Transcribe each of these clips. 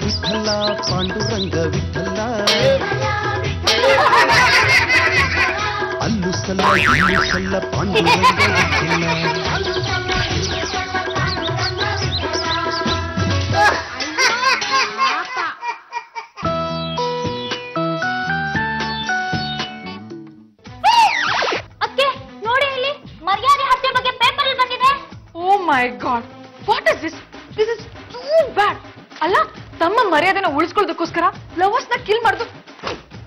ವಿಠಲ ಪಾಂಡುರಂಗ ವಿಠಲ ಅಲ್ಲು ಸಲ್ಲ ಇಲ್ಲು ಸಲ್ಲ Panduranga Vittala. My God, what is this? This is too bad. ಅಲ್ಲ ತಮ್ಮ ಮರ್ಯಾದೆನ ಉಳಿಸ್ಕೊಳ್ಳೋದಕ್ಕೋಸ್ಕರ ಲವರ್ಸ್ ನ ಕಿಲ್ ಮಾಡೋದು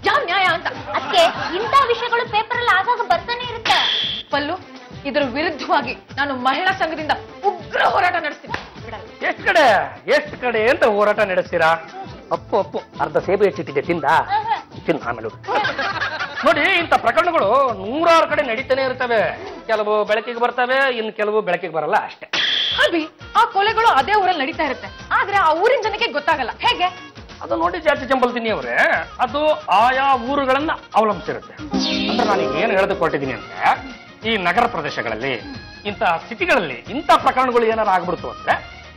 ಯಾವ ನ್ಯಾಯ ಅಂತ. ಅದಕ್ಕೆ ಇಂಥ ವಿಷಯಗಳು ಪೇಪರ್ ಅಲ್ಲಿ ಆಗಾಗ ಬರ್ತಾನೆ ಇರುತ್ತೆ. ಪಲ್ಲು, ಇದರ ವಿರುದ್ಧವಾಗಿ ನಾನು ಮಹಿಳಾ ಸಂಘದಿಂದ ಉಗ್ರ ಹೋರಾಟ ನಡೆಸ್ತೀನಿ. ಎಷ್ಟು ಕಡೆ ಅಂತ ಹೋರಾಟ ನಡೆಸ್ತೀರಾ? ಅಪ್ಪು ಅರ್ಧ ಸೇಬು ಹೆಚ್ಚಿಟ್ಟಿದೆ ತಿಂದ ಆಮೇಲೆ ನೋಡಿ, ಇಂಥ ಪ್ರಕರಣಗಳು 100 ಕಡೆ ನಡೀತಾನೆ ಇರ್ತವೆ. ಕೆಲವು ಬೆಳಕಿಗೆ ಬರ್ತವೆ, ಇನ್ನು ಕೆಲವು ಬೆಳಕಿಗೆ ಬರಲ್ಲ ಅಷ್ಟೇ. ಅಭಿ, ಆ ಕೊಲೆಗಳು ಅದೇ ಊರಲ್ಲಿ ನಡೀತಾ ಇರುತ್ತೆ, ಆದ್ರೆ ಆ ಊರಿನ ಜನಕ್ಕೆ ಗೊತ್ತಾಗಲ್ಲ. ಹೇಗೆ? ಅದು ನೋಡಿ ಜಾತಿ ಚಂಬಲ್ತೀನಿ ಅವ್ರೆ, ಅದು ಆಯಾ ಊರುಗಳನ್ನ ಅವಲಂಬಿಸಿರುತ್ತೆ. ಅಂದ್ರೆ ನಾನು ಏನು ಹೇಳೋದಕ್ಕೆ ಅಂದ್ರೆ, ಈ ನಗರ ಪ್ರದೇಶಗಳಲ್ಲಿ ಇಂಥ ಸಿಟಿಗಳಲ್ಲಿ ಇಂಥ ಪ್ರಕರಣಗಳು ಏನಾರು ಆಗ್ಬಿಡ್ತು ಅಂದ್ರೆ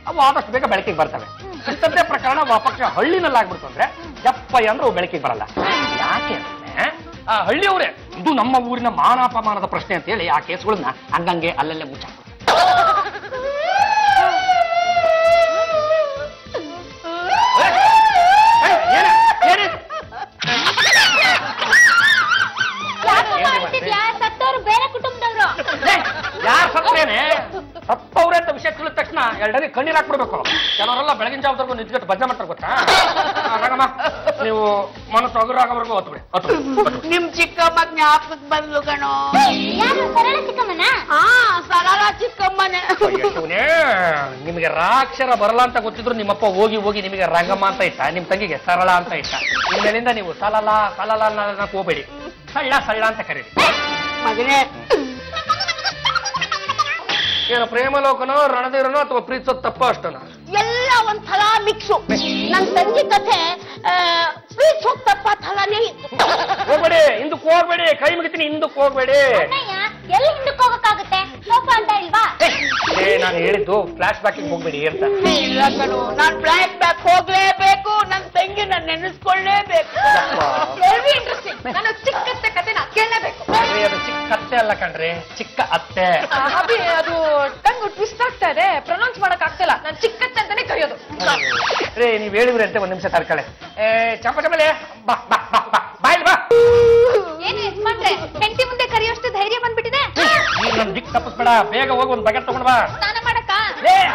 ಅವು ಆದಷ್ಟು ಬೇಗ ಬೆಳಕಿಗೆ ಬರ್ತವೆ. ಇಂಥದ್ದೇ ಪ್ರಕರಣ ವಾಪಕ್ಷ ಹಳ್ಳಿನಲ್ಲಿ ಆಗ್ಬಿಡ್ತು ಅಂದ್ರೆ ಎಪ್ಪೈ ಅಂದ್ರೆ ಅವು ಬೆಳಕಿಗೆ ಬರಲ್ಲ. ಯಾಕೆ ಅಂದ್ರೆ ಆ ಹಳ್ಳಿಯವರೇ ಇದು ನಮ್ಮ ಊರಿನ ಮಾನಾಪಮಾನದ ಪ್ರಶ್ನೆ ಅಂತ ಹೇಳಿ ಆ ಕೇಸ್ಗಳನ್ನ ಹಂಗಂಗೆ ಅಲ್ಲಲ್ಲೇ ಮುಚ್ಚ. ಬೇರೆ ಕುಟುಂಬದವರು ಯಾರು ಸತ್ತೇನೆ ಸತ್ತವ್ರೆ ಅಂತ ವಿಷಯ ತಿಳಿದ ತಕ್ಷಣ ಎರಡನೇ ಕಣ್ಣೀರ್ ಹಾಕ್ಬಿಡ್ಬೇಕು. ಕೆಲವರೆಲ್ಲ ಬೆಳಗಿನ ಜಾವದವರೆಗೂ ನಿಂತ್ಕೊಂಡು ಭಜನೆ ಮಾಡ್ತಾರೆ ಗೊತ್ತಾ? ರಾಗಮ್ಮ, ನೀವು ಮನಸ್ಸು ಹಗುರಾಗವರೆಗೂ ಹೊತ್ತು ಬಿಡಿ. ನಿಮ್ ಚಿಕ್ಕಮ್ಮ ಜ್ಞಾಪಕಕ್ಕೆ ಬಂದ್ಲು ಕಣೋ. ಸರಳ ಚಿಕ್ಕಮ್ಮನ? ಸರಳ ಚಿಕ್ಕಮ್ಮನೆ. ನಿಮಗೆ ರಾಕ್ಷರ ಬರಲ್ಲ ಅಂತ ಗೊತ್ತಿದ್ರು ನಿಮ್ಮಪ್ಪ ಹೋಗಿ ಹೋಗಿ ನಿಮಗೆ ರಂಗಮ್ಮ ಅಂತ ಇಟ್ಟ, ನಿಮ್ ತಂಗಿಗೆ ಸರಳ ಅಂತ ಇಟ್ಟ. ಇನ್ಮೇಲಿಂದ ನೀವು ಸಲಲ ಸಲಲ ಅನ್ನೋದನ್ನ ಹೋಗ್ಬೇಡಿ, ಸಳ್ಳ ಸಳ್ಳ ಅಂತ ಕರೀರಿ. ಮಗನೇ, ಏನು ಪ್ರೇಮಲೋಕನೋ ರಣಧೀರನೋ ಅಥವಾ ಪ್ರೀತಿಸೋದು ತಪ್ಪ ಅಷ್ಟನ? ಎಲ್ಲ ಒಂಥರ ಮಿಕ್ಸು. ನನ್ ತಂಗಿ ಕಥೆ ಪ್ರೀತಿಸೋದ್ ತಪ್ಪ ಥರಾನೇ ಇತ್ತು. ಹೋಗ್ಬೇಡಿ, ಹಿಂದಕ್ಕೆ ಹೋಗ್ಬೇಡಿ, ಕೈ ಮುಗಿತೀನಿ, ಹಿಂದಕ್ಕೆ ಹೋಗ್ಬೇಡಿ. ಎಲ್ಲಿ ಹಿಂದಕ್ಕೆ ಹೋಗಕ್ಕಾಗುತ್ತೆ? ಸೋಫಾ ಅಂತ ಇಲ್ವಾ? ನಾನು ಹೇಳಿದ್ದು ಫ್ಲಾಶ್ ಬ್ಯಾಕಿಗೆ ಹೋಗ್ಬೇಡಿ ಅಂತ. ಇಲ್ಲ ಕಣು, ನಾನ್ ಫ್ಲಾಶ್ ಬ್ಯಾಕ್ ಹೋಗ್ಲೇಬೇಕು. ನನ್ ತಂಗಿ ನಾನು ನೆನೆಸ್ಕೊಳ್ಳೇಬೇಕು. ನಾನು ಚಿಕ್ಕತ್ತೆ ಕಥೆನ ಕೇಳಲೇಬೇಕು. ಅದು ಚಿಕ್ಕ ಅತ್ತೆ ಅಲ್ಲ ಕಣ್ರಿ, ಚಿಕ್ಕ ಅತ್ತೆ. ಅಭಿ, ಅದು ಟಂಗ್ ಟ್ವಿಸ್ಟ್ ಆಗ್ತಾ ಇದೆ, ಪ್ರೊನೌನ್ಸ್ ಮಾಡಕ್ ಆಗ್ತಿಲ್ಲ. ನಾನು ಚಿಕ್ಕತ್ತೆ ಅಂತಾನೆ ಕರೆಯೋದು. ರೇ, ನೀವ್ ಹೇಳಿದ್ರಿ ಅಂತ ಒಂದ್ ನಿಮಿಷ ತಡ್ಕಳೆ. ಚಂಪ ಚಂಪಲೆ ಬಾ ಬಾ ಬಾ ಬಾ ಬಾಯಿಲ್ ಬಾ. ಏನು ಯಜಮಾನ್ರೆ, ಹೆಂಡತಿ ಮುಂದೆ ಕರೆಯೋಷ್ಟು ಧೈರ್ಯ ಬಂದ್ಬಿಟ್ಟಿದೆ? ನೀನ್ ನಮ್ ದಿಕ್ ತಪ್ಪಿಸ್ಬೇಡ, ಬೇಗ ಹೋಗಿ ಒಂದ್ ಬಕೆಟ್ ತಗೊಂಡ್ ಬಾ. ಸ್ನಾನ ಮಾಡಕ್ಕ?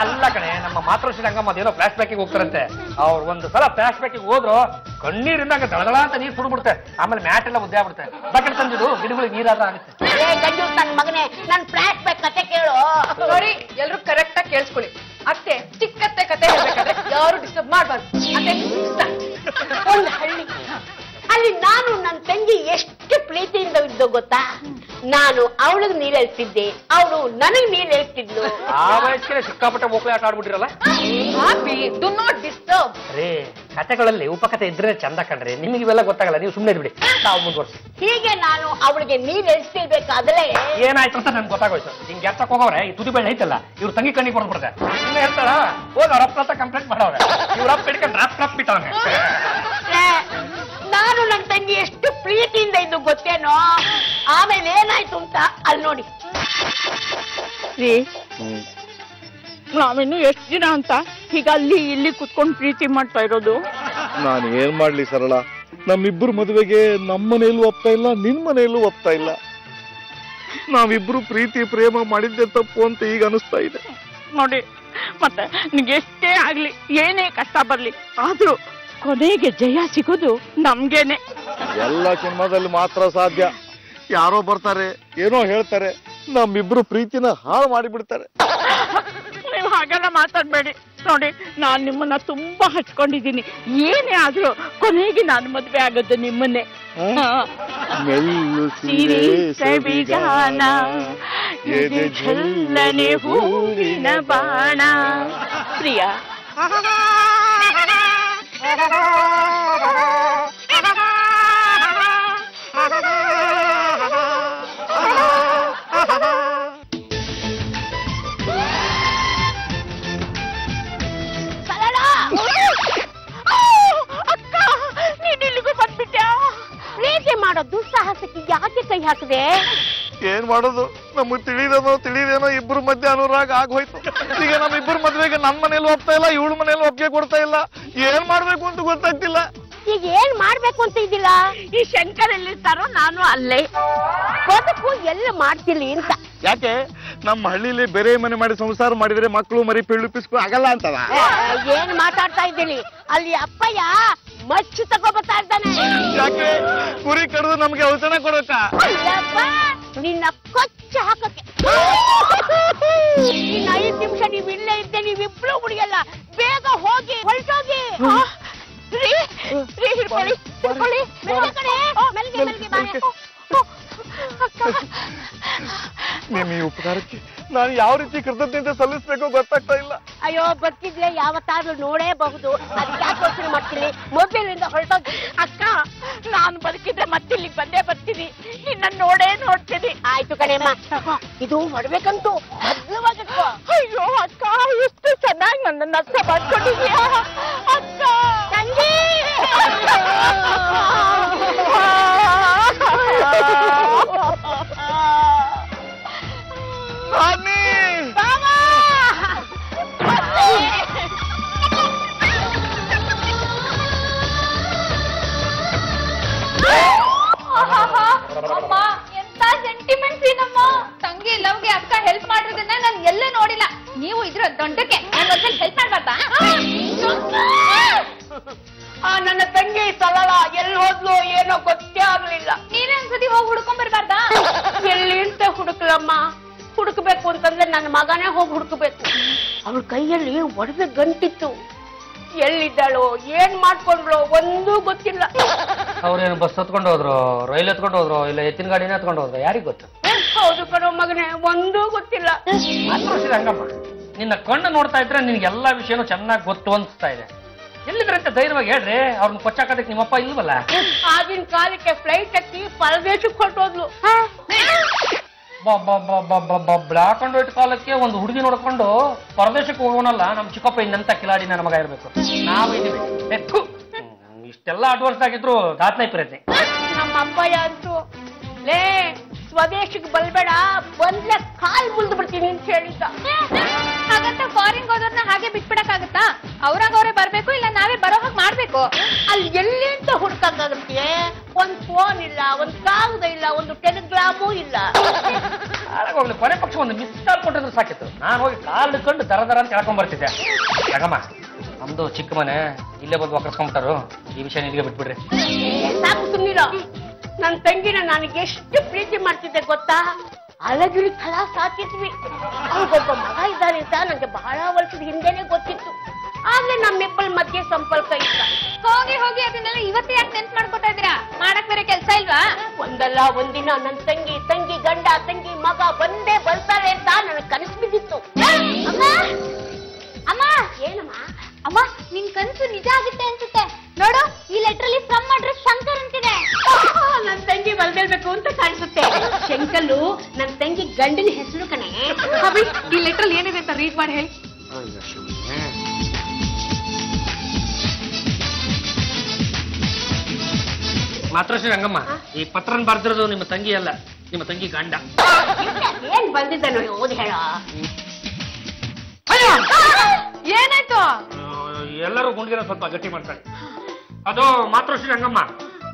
ಅಲ್ಲ ಕಣೆ, ನಮ್ಮ ಮಾತೃಶ್ರೀ ರಂಗಮ್ಮ ಅದೇನೋ ಫ್ಲಾಶ್ ಬ್ಯಾಕಿಗೆ ಹೋಗ್ತಾರಂತೆ. ಅವ್ರು ಒಂದು ಸಲ ಫ್ಲಾಶ್ ಬ್ಯಾಕಿಗೆ ಹೋದ್ರು ಕಣ್ಣೀರಿಂದ ದಳದಳ ಅಂತ ನೀರ್ ಸುಡ್ಬಿಡುತ್ತೆ, ಆಮೇಲೆ ಮ್ಯಾಟ್ ಎಲ್ಲ ಉದ್ದೆ ಆಗ್ಬಿಡುತ್ತೆ. ಬಕೆಟ್ ತಂದಿದ್ದು ಗಿಡಗಳಿಗೆ ನೀರಾದ್ರೂ ಆಗುತ್ತೆ. ನನ್ ಮಗನೇ, ನನ್ ಫ್ಲಾಶ್ ಬ್ಯಾಕ್ ಕಥೆ ಕೇಳು. ನೋಡಿ, ಎಲ್ರು ಕರೆಕ್ಟ್ ಆಗಿ ಕೇಳಿಸ್ಕೊಳ್ಳಿ. ಅತ್ತೆ ಚಿಕ್ಕತ್ತೆ ಕತೆ ಹೇಳ್ಬೇಕಾದ್ರೆ ಯಾರು ಡಿಸ್ಟರ್ಬ್ ಮಾಡಬಾರ್ದು. ಅತ್ತೆ, ಒಂದು ಹಳ್ಳಿ, ಅಲ್ಲಿ ನಾನು ನನ್ನ ತಂಗಿ ಎಷ್ಟು ಪ್ರೀತಿಯಿಂದ ಇದ್ದು ಗೊತ್ತಾ? ನಾನು ಅವಳಿಗೆ ನೀರ್ ಹೇಳ್ತಿದ್ದೆ, ಅವಳು ನನಗ್ ನೀರ್ ಹೇಳ್ತಿದ್ಲು. ಆ ವಯಸ್ಸಿಗೆ ಸಿಕ್ಕಾಪಟ್ಟೆ ಮಕ್ಕಳು ಆಟ ಆಡ್ಬಿಟ್ಟಿರಲ್ಲ. Do not disturb. ರೇ, ಕಥೆಗಳಲ್ಲಿ ಉಪಕಥೆ ಇದ್ರೆ ಚಂದ ಕಣ್ರಿ, ನಿಮಗೆ ಇವೆಲ್ಲ ಗೊತ್ತಾಗಲ್ಲ, ನೀವು ಸುಮ್ಮನೆ ಇರ್ಬಿಡಿ, ನಾವು ಮುಂದುವರ್ಸಿ. ಹೀಗೆ ನಾನು ಅವಳಿಗೆ ನೀರ್ ಹೇಳ್ತಿರ್ಬೇಕಾದ್ರೆ ಏನಾಯ್ತು ಅಂತ ನನ್ಗೆ ಗೊತ್ತಾಗೋಯ್ತು. ಹಿಂಗೆ ಎತ್ತಕ್ಕೆ ಹೋಗವ್ರೆ, ಈ ತುದಿ ಬೆಳೆ ಐತಲ್ಲ, ಇವ್ರ ತಂಗಿ ಕಣ್ಣಿಗೆ ಬರ್ಬಿಡ್ತಾರೆ. ಇನ್ನು ಹೇಳ್ತಾಳ, ಹೋಗಿ ಅವ್ರ ಅಪ್ಪ ಕಂಪ್ಲೇಂಟ್ ಮಾಡವ್ರೆ, ಇವ್ರ ಅಪ್ಪ ಹಿಡ್ಕೊಂಡು ಡ್ರಾಪ್ ಬಿಟ್ಟವನೆ. ನಾನು ನನ್ನ ತಂಗಿ ಎಷ್ಟು ಪ್ರೀತಿಯಿಂದ ಇದ್ದು ಗೊತ್ತೇನೋ? ಆಮೇಲೆ ಏನಾಯ್ತು ಅಂತ ಅಲ್ಲಿ ನೋಡಿ. ನಾವಿನ್ನು ಎಷ್ಟು ದಿನ ಅಂತ ಈಗ ಅಲ್ಲಿ ಇಲ್ಲಿ ಕುತ್ಕೊಂಡು ಪ್ರೀತಿ ಮಾಡ್ತಾ ಇರೋದು? ನಾನು ಏನ್ ಮಾಡ್ಲಿ ಸರಳ, ನಮ್ಮಿಬ್ರು ಮದುವೆಗೆ ನಮ್ಮ ಮನೆಯಲ್ಲೂ ಒಪ್ತಾ ಇಲ್ಲ, ನಿನ್ ಮನೆಯಲ್ಲೂ ಒಪ್ತಾ ಇಲ್ಲ. ನಾವಿಬ್ರು ಪ್ರೀತಿ ಪ್ರೇಮ ಮಾಡಿದ್ದೆ ತಪ್ಪು ಅಂತ ಈಗ ಅನಿಸ್ತಾ ಇದೆ. ನೋಡಿ, ಮತ್ತೆ ನಿಗೆ ಎಷ್ಟೇ ಆಗ್ಲಿ, ಏನೇ ಕಷ್ಟ ಬರ್ಲಿ, ಆದ್ರೂ ಕೊನೆಗೆ ಜಯ ಸಿಗೋದು ನಮ್ಗೇನೆ. ಎಲ್ಲ ಜನ್ಮದಲ್ಲಿ ಮಾತ್ರ ಸಾಧ್ಯ. ಯಾರೋ ಬರ್ತಾರೆ, ಏನೋ ಹೇಳ್ತಾರೆ, ನಮ್ಮಿಬ್ರು ಪ್ರೀತಿನ ಹಾಳು ಮಾಡಿಬಿಡ್ತಾರೆ. ನೀವು ಹಾಗೆಲ್ಲ ಮಾತಾಡ್ಬೇಡಿ. ನೋಡಿ, ನಾನ್ ನಿಮ್ಮನ್ನ ತುಂಬಾ ಹಚ್ಕೊಂಡಿದ್ದೀನಿ. ಏನೇ ಆದ್ರೂ ಕೊನೆಗೆ ನಾನು ಮದ್ವೆ ಆಗೋದು ನಿಮ್ಮನ್ನೇ. ಝಲ್ಲನೆ ಹೂವಿನ ಬಾಣ. ಪ್ರಿಯಾ, ಹಾಕಿದೆ? ಏನ್ ಮಾಡೋದು, ನಮಗ್ ತಿಳಿದೇನೋ ಇಬ್ರು ಮಧ್ಯೆ ಅನುರಾಗ ಆಗೋಯ್ತು. ಈಗ ನಮ್ಮ ಇಬ್ಬರು ಮದ್ವೆಗೆ ನಮ್ಮ ಮನೇಲಿ ಒಪ್ತಾ ಇಲ್ಲ, ಇವಳ ಮನೇಲಿ ಒಪ್ಪಿಗೆ ಕೊಡ್ತಾ ಇಲ್ಲ. ಏನ್ ಮಾಡ್ಬೇಕು ಅಂತ ಗೊತ್ತಾಗ್ತಿಲ್ಲ. ಈಗ ಏನ್ ಮಾಡ್ಬೇಕು ಅಂತ ಇದ್ದಿಲ್ಲ? ಈ ಶಂಕರ್ ಎಲ್ಲಿರ್ತಾರೋ ನಾನು ಅಲ್ಲೇ ಕೋಟಕ್ಕೂ ಎಲ್ಲ ಮಾಡ್ತಿಲ್ಲ ಅಂತ. ಯಾಕೆ ನಮ್ಮ ಹಳ್ಳಿಲಿ ಬೇರೆ ಮನೆ ಮಾಡಿ ಸಂಸಾರ ಮಾಡಿದ್ರೆ ಮಕ್ಕಳು ಮರಿ ಪಿಸ್ಕು ಆಗಲ್ಲ ಅಂತವ? ಏನ್ ಮಾತಾಡ್ತಾ ಇದ್ದೀನಿ? ಅಲ್ಲಿ ಅಪ್ಪಯ್ಯ ಮಚ್ಚು ತಗೋಬತ್ತಾ ಇದ್ದಾನೆ. ಯಾಕೆ ಕುರಿ ಕಡ್ದು ನಮ್ಗೆ ಔಷಧ ಕೊಡಕ? ನಿನ್ನ ಕೊಚ್ಚ ಹಾಕಕ್ಕೆ. ಇನ್ನು 5 ನಿಮಿಷ ನೀವ್ ಇಲ್ಲೇ ಇದ್ದೆ, ನೀವಿಬ್ರು ಹುಡುಗಲ್ಲ. ಬೇಗ ಹೋಗಿ ಹೊರಟೋಗಿ. ನಿಮ್ಮ ಈ ಉಪಕಾರಕ್ಕೆ ನಾನು ಯಾವ ರೀತಿ ಕೃತಜ್ಞತೆ ಸಲ್ಲಿಸ್ಬೇಕೋ ಗೊತ್ತಾಗ್ತಾ ಇಲ್ಲ. ಅಯ್ಯೋ, ಬದುಕಿದ್ರೆ ಯಾವತ್ತಾದ್ರೂ ನೋಡೇಬಹುದು. ಅದಕ್ಕೆ ಯಾಕೆ ಯೋಚನೆ ಮಾಡ್ತೀನಿ? ಮೊಬೈಲಿಂದ ಹೊರಟೋಗಿ. ಅಕ್ಕ, ನಾನು ಬದುಕಿದ್ರೆ ಮತ್ತಿಲ್ಲಿಗೆ ಬಂದೇ ಬರ್ತೀನಿ, ನಿನ್ನ ನೋಡ್ತೀನಿ. ಆಯ್ತು ಕಣೆಮ್ಮ, ಇದು ಮಾಡ್ಬೇಕಂತೂ ಭದ್ರವಾಗಿತ್ತು. ಅಯ್ಯೋ ಅಕ್ಕ, ಎಷ್ಟು ಚೆನ್ನಾಗಿ ನನ್ನ ಅರ್ಥ ಮಾಡ್ಕೊಂಡಿದ್ಯಾ ಅಕ್ಕ. ತಂಗಿ ಅಮ್ಮ, ಎಂತ ಸೆಂಟಿಮೆಂಟ್ಸ್ ಏನಮ್ಮ. ತಂಗಿ ಲವ್ಗೆ ಅಕ್ಕ ಹೆಲ್ಪ್ ಮಾಡಿರೋದನ್ನ ನಾನು ಎಲ್ಲೇ ನೋಡಿಲ್ಲ. ನೀವು ಇದ್ರ ದೊಡ್ಡಕ್ಕೆ ನಾನು ಹೆಲ್ಪ್ ಮಾಡ್ಬಾರ್ದಾ? ನನ್ನ ತಂಗಿ ಸಲಳ ಎಲ್ಲಿ ಹೋದ್ಲು ಏನೋ ಗೊತ್ತೇ ಆಗ್ಲಿಲ್ಲ. ನೀವೇ ಒಂದ್ಸತಿ ಹೋಗಿ ಹುಡ್ಕೊಂಡ್ ಬರ್ಬಾರ್ದಾ? ಎಲ್ಲಿ ಅಂತ ಹುಡುಕ್ಲಮ್ಮ. ಹುಡುಕ್ಬೇಕು ಅಂತಂದ್ರೆ ನನ್ನ ಮಗನೇ ಹೋಗಿ ಹುಡುಕ್ಬೇಕು. ಅವಳ ಕೈಯಲ್ಲಿ ಒಡವೆ ಗಂಟಿತ್ತು. ಎಲ್ಲಿದ್ದಾಳೋ, ಏನ್ ಮಾಡ್ಕೊಂಡ್ರೋ ಒಂದೂ ಗೊತ್ತಿಲ್ಲ. ಅವ್ರೇನು ಬಸ್ ಹತ್ಕೊಂಡು ಹೋದ್ರು, ರೈಲ್ ಹತ್ಕೊಂಡು ಹೋದ್ರು, ಇಲ್ಲ ಎತ್ತಿನ ಗಾಡಿನ ಹತ್ಕೊಂಡು ಹೋದ್ರು, ಯಾರಿಗ್ ಗೊತ್ತು? ಹೌದು ಕಣೋ ಮಗನೇ, ಒಂದೂ ಗೊತ್ತಿಲ್ಲ. ಹಂಗಮ್ಮ, ನಿನ್ನ ಕಣ್ಣು ನೋಡ್ತಾ ಇದ್ರೆ ನಿನ್ಗೆಲ್ಲಾ ವಿಷಯನೂ ಚೆನ್ನಾಗಿ ಗೊತ್ತು ಅನ್ಸ್ತಾ ಇದೆ. ಎಲ್ಲಿದ್ರಂತೆ ಧೈರ್ಯವಾಗಿ ಹೇಳ್ರಿ, ಅವ್ರನ್ನ ಕೊಚ್ಚಾಕೋದಕ್ಕೆ ನಿಮ್ಮಪ್ಪ ಇಲ್ವಲ್ಲ? ಆಗಿನ ಕಾಲಕ್ಕೆ ಫ್ಲೈಟ್ ಹತ್ತಿ ಪರದೇಶಕ್ಕೆ ಹೊರಟೋದ್ಲು. ಬ್ಲಾಕ್ ಅಂಡ್ ವೈಟ್ ಕಾಲಕ್ಕೆ ಒಂದು ಹುಡುಗಿ ನೋಡ್ಕೊಂಡು ಪರದೇಶಕ್ಕೆ ಹೋಗೋನಲ್ಲ ನಮ್ಮ ಚಿಕ್ಕಪ್ಪ ಇನ್ನಂತ ಕಿಲಾಡಿ ನನ್ನ ಮಗ ಇರ್ಬೇಕು. ನಾವು ಇದೀವಿ ಇಷ್ಟೆಲ್ಲ ಅಡ್ವಾನ್ಸ್ ಆಗಿದ್ರು ದಾತ್ನೈ ಪ್ರಯತ್ನ. ನಮ್ಮ ಅಪ್ಪಯ್ಯ ಅಂತೂ, ಲೇ ಸ್ವದೇಶಕ್ಕೆ ಬಲ್ಬೇಡ, ಬಂದ್ಲೆ ಕಾಲ್ ಮುರಿದು ಬಿಡ್ತೀನಿ ಅಂತ ಹೇಳಿದ್ದ. ಹಾಗಂತ ಫಾರಿನ್ ಹೋದವ್ರನ್ನ ಹಾಗೆ ಬಿಟ್ಬಿಡಕ್ಕಾಗತ್ತಾ? ಅವ್ರಾಗವ್ರೆ ಬರ್ಬೇಕು, ಇಲ್ಲ ನಾವೇ ಬರೋ ಹಾಗೆ ಮಾಡ್ಬೇಕು. ಅಲ್ಲಿ ಎಲ್ಲಿ ಅಂತ ಹುಡ್ಕಾಗತ್ತೆ? ಒಂದ್ ಫೋನ್ ಇಲ್ಲ, ಒಂದ್ ಕಾಗದ ಇಲ್ಲ, ಒಂದು ಟೆಲಿಗ್ರಾಮು ಇಲ್ಲ. ಹೋಗ್ಲಿ, ಕೊನೆ ಪಕ್ಷ ಒಂದು ಮಿಸ್ ಕಾಲ್ ಕೊಟ್ಟಿದ್ರು ಸಾಕಿತ್ತು. ನಾನು ಹೋಗಿ ಕಾಲ್ ಹಿಡ್ಕೊಂಡು ದರ ಅಂತ ಹೇಳ್ಕೊಂಡ್ ಬರ್ತಿದ್ದೆ. ಯಾಕಮ್ಮ, ನಮ್ದು ಚಿಕ್ಕ ಮನೆ, ಇಲ್ಲೇ ಬಂದು ಒಕ್ಕರ್ಸ್ಕೊಂಡ್ಬಿಟ್ಟಾರು. ಈ ವಿಷಯ ನಿಮಗೆ ಬಿಟ್ಬಿಡ್ರಿ. ಸಾಕು ಸುಮ್ಮನಿರೋ. ನನ್ನ ತಂಗಿನ ನನಗೆ ಎಷ್ಟು ಪ್ರೀತಿ ಮಾಡ್ತಿದ್ದೆ ಗೊತ್ತಾ? ಅಳಗಿರಿ ಫಲ ಸಾಕಿದ್ವಿ. ಅವ್ರಿಗೊಬ್ಬ ಮಗ ಇದ್ದಾರೆ ಅಂತ ನಂಗೆ ಬಹಳ ವರ್ಷದ ಹಿಂದೆನೆ ಗೊತ್ತಿತ್ತು. ಆದ್ರೆ ನಮ್ಮಿಬ್ಬಳ ಮಧ್ಯೆ ಸಂಪರ್ಕ ಇಲ್ಲ. ಹೋಗಿ ಹೋಗಿ ಅದನ್ನೆಲ್ಲ ಇವತ್ತೇ ಯಾಕೆ ನೆನ್ಪು ಮಾಡ್ಕೊತಾ ಇದ್ದೀರಾ? ಮಾಡಕ್ ಬೇರೆ ಕೆಲ್ಸ ಇಲ್ವಾ? ಒಂದಲ್ಲ ಒಂದಿನ ನನ್ನ ತಂಗಿ ಗಂಡ, ತಂಗಿ ಮಗ ಬಂದೇ ಬರ್ತಾರೆ ಅಂತ ನನಗೆ ಕನಸು ಬಿದ್ದಿತ್ತು. ಅಮ್ಮ, ಏನಮ್ಮ? ಅಮ್ಮ, ನಿನ್ ಕನ್ಸು ನಿಜ ಆಗುತ್ತೆ ಅನ್ಸುತ್ತೆ. ನೋಡು, ಈ ಲೆಟರ್ ಅಲ್ಲಿ ಫ್ರಮ್ ಅಡ್ರೆಸ್ ಶಂಕರ್ ಅಂತಿದೆ. ನನ್ನ ತಂಗಿ ಬಲ್ದೇಳ್ಬೇಕು ಅಂತ ಕಾಣಿಸುತ್ತೆ. ಶಂಕಲು ನನ್ನ ತಂಗಿ ಗಂಡನ ಹೆಸರು ಕಣೆ. ಈ ಲೆಟರ್ ಅಲ್ಲಿ ಏನಿದೆ ಅಂತ ರೀಡ್ ಮಾಡಿ ಹೇಳಿ. ಮಾತ್ರ ರಂಗಮ್ಮ, ಈ ಪತ್ರನ್ ಬರ್ದಿರೋದು ನಿಮ್ಮ ತಂಗಿ ಅಲ್ಲ, ನಿಮ್ಮ ತಂಗಿ ಗಂಡ. ಏನ್ ಬಂದಿದ್ದಾನು ಓದಿ ಹೇಳ. ಏನಾಯ್ತು? ಎಲ್ಲರೂ ಗುಂಡಿಗೆನ ಸ್ವಲ್ಪ ಗಟ್ಟಿ ಮಾಡ್ತಾರೆ. ಅದು ಮಾತ್ರ ರಂಗಮ್ಮ,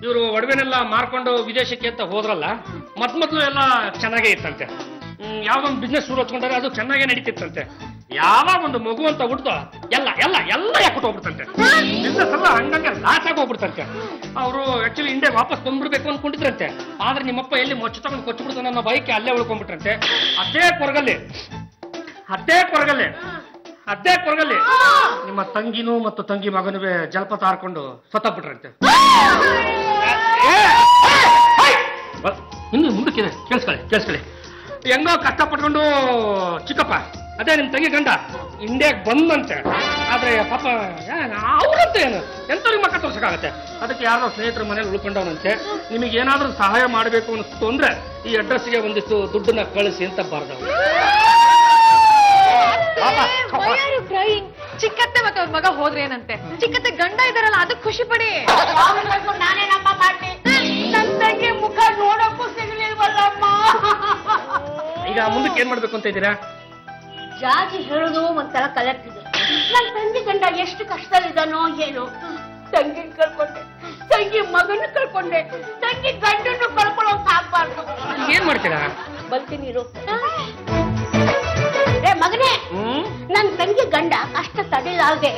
ಇವರು ಒಡವೆನೆಲ್ಲ ಮಾರ್ಕೊಂಡು ವಿದೇಶಕ್ಕೆ ಅಂತ ಹೋದ್ರಲ್ಲ, ಮೊದ್ಲು ಎಲ್ಲ ಚೆನ್ನಾಗೇ ಇತ್ತಂತೆ. ಯಾವ್ದೊಂದು ಬಿಸ್ನೆಸ್ ಶುರು ಹಚ್ಕೊಂಡ್ರೆ ಅದು ಚೆನ್ನಾಗೇ ನಡೀತಿತ್ತಂತೆ. ಯಾವಾಗ ಒಂದು ಮಗು ಅಂತ ಹುಡ್ದು ಎಲ್ಲ ಎಲ್ಲ ಎಲ್ಲ ಯಾಕೆ ಹೋಗ್ಬಿಡ್ತಂತೆ. ಬಿಸ್ನೆಸ್ ಎಲ್ಲ ಹಂಗಂಗೆ ಲಾಸ್ ಆಗಿ ಹೋಗ್ಬಿಡ್ತಂತೆ. ಅವರು ಆಕ್ಚುಲಿ ಇಂಡಿಯಾ ವಾಪಸ್ ಬಂದ್ಬಿಡ್ಬೇಕು ಅನ್ಕೊಂಡಿದ್ರಂತೆ. ಆದ್ರೆ ನಿಮ್ಮಪ್ಪ ಎಲ್ಲಿ ಮೊಚ್ಚ ತಗೊಂಡು ಕೊಚ್ಚಿಬಿಡ್ತಾನೆ ಅನ್ನೋ ಬೈಕ್ ಅಲ್ಲೇ ಉಳ್ಕೊಂಡ್ಬಿಟ್ರಂತೆ. ಅದೇ ಕೊರಗಲ್ಲಿ ನಿಮ್ಮ ತಂಗಿನೂ ಮತ್ತು ತಂಗಿ ಮಗನುವೆ ಜಲಪಾತ ಹಾರ್ಕೊಂಡು ಸತ್ತೋಗ್ಬಿಟ್ರಂತೆ. ಇನ್ನು ಮುಂದಕ್ಕಿದೆ, ಕೇಳಿಸ್ಕೊಳ್ಳಿ. ಹೆಂಗೋ ಕಷ್ಟಪಟ್ಕೊಂಡು ಚಿಕ್ಕಪ್ಪ, ಅದೇ ನಿಮ್ ತಂಗಿ ಗಂಡ ಇಂಡಿಯಾಗ್ ಬಂದಂತೆ. ಆದ್ರೆ ಪಾಪ ಅವ್ರಂತೆ ಏನು ಎಂತವ್ರಿಗೆ ಮಕ್ಕ ತೋರ್ಸಕ್ಕಾಗತ್ತೆ. ಅದಕ್ಕೆ ಯಾರೋ ಸ್ನೇಹಿತರ ಮನೇಲಿ ಉಳ್ಕೊಂಡವನಂತೆ. ನಿಮಗೆ ಏನಾದ್ರೂ ಸಹಾಯ ಮಾಡಬೇಕು ಅನಿಸ್ತು ಅಂದ್ರೆ ಈ ಅಡ್ರೆಸ್ಗೆ ಒಂದಿಷ್ಟು ದುಡ್ಡನ್ನ ಕಳಿಸಿ ಅಂತ ಬರ್ದವ. ಚಿಕ್ಕತ್ತೆ ಮತ್ತೆ ಅವ್ರ ಮಗ ಹೋದ್ರೇನಂತೆ? ಚಿಕ್ಕತ್ತೆ ಗಂಡ ಇದಾರಲ್ಲ, ಅದಕ್ಕೆ ಖುಷಿ ಪಡಿ. ನಾನೇ ನಮ್ಮ ಮಾಡ್ತೀನಿ. ನನ್ನ ತಂಗಿ ಮುಖ ನೋಡಕ್ಕೂ ಸಿಗಲಿಲ್ವಲ್ಲ. ಈಗ ಮುಂದಕ್ಕೆ ಏನ್ ಮಾಡ್ಬೇಕು ಅಂತ ಇದ್ದೀರಾ? ಜಾಜಿ ಹೇಳೋದು ಒಂಥರ ಕಲೆಕ್ಟ್ ಇದೆ. ನನ್ ತಂಗಿ ಗಂಡ ಎಷ್ಟು ಕಷ್ಟದಲ್ಲಿದ್ದಾನೋ ಏನೋ. ತಂಗಿ ಕಳ್ಕೊಂಡೆ, ತಂಗಿ ಮಗನ ಕಳ್ಕೊಂಡೆ, ತಂಗಿ ಗಂಡನ್ನು ಕಳ್ಕೊಳ್ಳೋಕ್ ಆಗ್ಬಾರ್ದು. ಏನ್ ಮಾಡ್ತೀರಾ? ಬರ್ತೀನಿ ಇರು. ಮಗನೇ, ನನ್ ತಂಗಿ ಗಂಡ ಕಷ್ಟ ತಡೆಯಲಾಗದೆ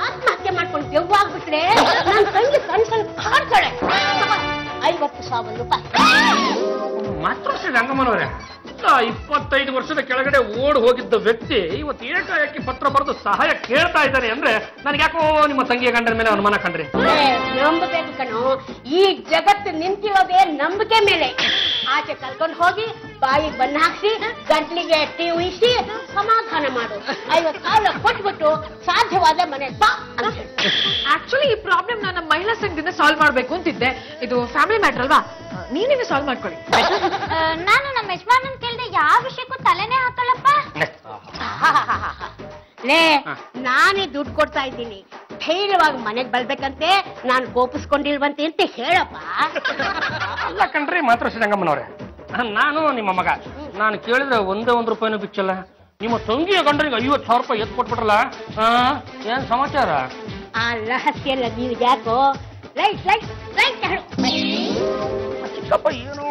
ಆತ್ಮಹತ್ಯೆ ಮಾಡ್ಕೊಂಡು ದೆವ್ವಾಗ್ಬಿಟ್ರೆ ನನ್ ತಂಗಿ ಕನ್ಸನ್ ಕಾಡ್ತಾಳೆ. 50,000 ರೂಪಾಯಿ. ಮಾತ್ರ ಶ್ರೀ ರಂಗಮ್ಮನವರೇ, 25 ವರ್ಷದ ಕೆಳಗಡೆ ಓಡ್ ಹೋಗಿದ್ದ ವ್ಯಕ್ತಿ ಇವತ್ತು ಏಕಾಏಕಿ ಪತ್ರ ಬರೆದು ಸಹಾಯ ಕೇಳ್ತಾ ಇದ್ದಾರೆ ಅಂದ್ರೆ ನನಗೆ ಯಾಕೋ ನಿಮ್ಮ ತಂಗಿಯ ಗಂಡನ ಮೇಲೆ ಅನುಮಾನ ಕಂಡ್ರಿ. ನಂಬಬೇಕು ಕಣೋ, ಈ ಜಗತ್ತು ನಿಂತಿರೋದೇ ನಂಬಿಕೆ ಮೇಲೆ. ಆಚೆ ಕರ್ಕೊಂಡು ಹೋಗಿ ಬಾಯಿಗೆ ಬಣ್ಣ ಹಾಕ್ಸಿ ಗಂಟ್ಲಿಗೆ ಟೀ ಉಯಿಸಿ ಸಮಾಧಾನ ಮಾಡು. 50,000 ಕೊಟ್ಬಿಟ್ಟು ಸಾಧ್ಯವಾದ ಮನೆ ಬಾ ಅಂತ. ಆಕ್ಚುಲಿ ಈ ಪ್ರಾಬ್ಲಮ್ ನಾನು ಮಹಿಳಾ ಸಂಘದಿಂದ ಸಾಲ್ವ್ ಮಾಡ್ಬೇಕು ಅಂತಿದ್ದೆ. ಇದು ಫ್ಯಾಮಿಲಿ ಮ್ಯಾಟರ್ ಅಲ್ವಾ, ನೀನೇ ಸಾಲ್ವ್ ಮಾಡ್ಕೊಳ್ಳಿ. ನಾನು ನಮ್ಮ ಯಜಮಾನನ್ ಕೇಳ್ದೆ ಯಾವ ವಿಷಯಕ್ಕೂ ತಲೆನೇ ಹಾಕಲ್ಲಪ್ಪ. ಲೇ, ನಾನೇ ದುಡ್ಡು ಕೊಡ್ತಾ ಇದ್ದೀನಿ, ಧೈರ್ಯವಾಗಿ ಮನೆಗ್ ಬರ್ಬೇಕಂತೆ, ನಾನು ಕೋಪಿಸ್ಕೊಂಡಿಲ್ವಂತೆ ಅಂತ ಹೇಳಪ್ಪ. ಅಲ್ಲ ಕಣ್ರಿ ಮಾತ್ರ ಶ್ರೀ ರಂಗಮ್ಮನವ್ರೆ, ನಾನು ನಿಮ್ಮ ಮಗ, ನಾನು ಕೇಳಿದ್ರೆ ಒಂದೇ 1 ರೂಪಾಯಿನೂ ಬಿಚ್ಚಲ್ಲ. ನಿಮ್ಮ ತಂಗಿಯ ಗಂಡನಿಗೆ 50,000 ರೂಪಾಯಿ ಎತ್ತು ಕೊಟ್ಬಿಟ್ರಲ್ಲ, ಏನ್ ಸಮಾಚಾರ? ಆ ರಹಸ್ಯ ಎಲ್ಲ ನೀವು ಯಾಕೋ ಲೈಟ್ ಲೈಟ್ ಲೈಟ್ ಹೇಳು. ಚಿಕ್ಕಪ್ಪ ಏನೋ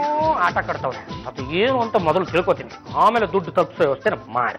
ಆಟ ಕಟ್ತವ್ರೆ, ಅದು ಏನು ಅಂತ ಮೊದಲು ತಿಳ್ಕೊತೀನಿ, ಆಮೇಲೆ ದುಡ್ಡು ತಪ್ಪಿಸೋ ವ್ಯವಸ್ಥೆ ಮಾಡಿ.